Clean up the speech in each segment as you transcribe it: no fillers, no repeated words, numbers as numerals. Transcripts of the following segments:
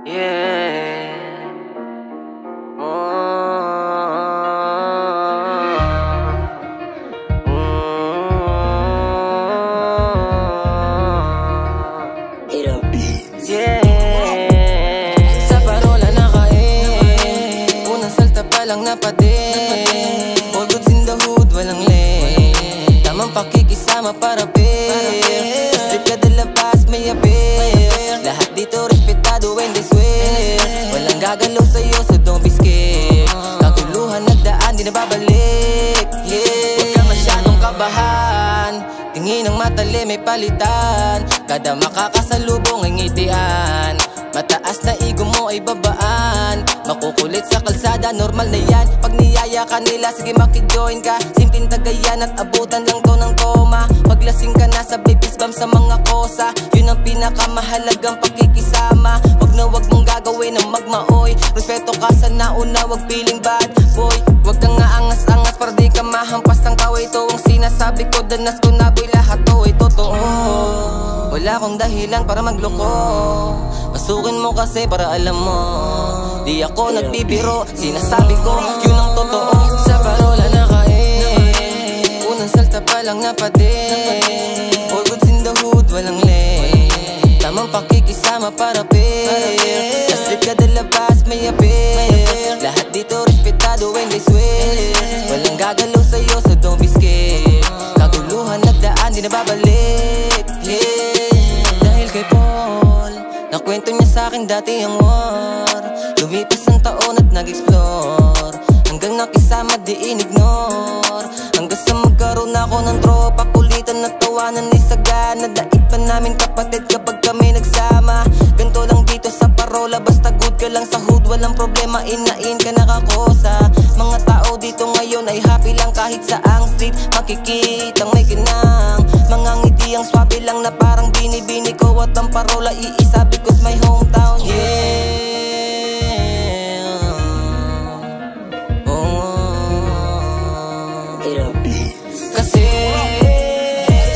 Yeah. Yeah. Sa parola nakain, unang salta pa lang napadin. All goods in the hood, walang lane. Tamang pakikisama para pair. Street ka dalabas, may appear. Lahat dito respetado and they swear. Walang gagalaw sa'yo, so don't be scared. Kaguluhan nagdaan, di na babalik. Huwag ka masyadong kabahan. Tingin ng matali, may palitan. Kada makakasalubong ay ngitian. Mataas na ego mo ay babaan. Makukulit sa kalsada, normal na yan. Pag niyaya ka nila, sige makijoin ka. Simpleng tagayan at abutan lang to ng toma. Paglasing ka na, sabay pisbam sa mga kosa. Yun ang pinakamahalagang pakikisama. Wag na wag mong gagawin ng magmaoy. Respeto ka sa nauna, wag feeling bad boy. Wag kang angas-angas para di ka mahampas ng kaway. Ito ang sinasabi ko, danas ko na boy. Lahat to ay totoo. Wala akong dahilan para magloko. Pasukin mo kasi para alam mo, di ako nagbibiro, sinasabi ko, yun ang totoo. Sa parola nakain, unang salta pa lang napadin. All goods in the hood, walang lane. Tamang pakikisama para pair. Street ka dalabas, may appear. Lahat dito respetado and they swear. Walang gagalaw sa'yo, so don't be scared. Kaguluhan nagdaan, di na babalik. Dahil kay Paul, nakwento niya sa'kin dati ang war. Lumipas ang taon at nag-explore. Hanggang nakisama di in-ignore. Hanggang sa magkaroon ako ng tropa. Kulitan na tawanan ni sagana. Daig pa namin kapatid kapag kami nagsama. Ganto lang dito sa parola, basta good ka lang sa hood. Walang problema, inain ka nakakosa. Mga tao dito ngayon ay happy lang kahit sa ang street. Makikitang may kinang mga ngiti ang swabe lang na parang bini-bini ko. At ang parola iisa because my hometown. Yeah. Kasi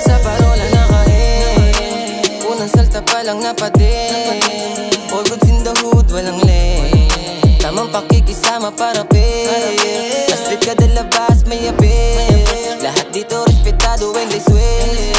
sa parola nakain, unang salta pa lang napadin. All goods in the hood, walang lane. Tamang pakikisama para pair. Street ka dalabas, may appear. Lahat dito respetado and they swear.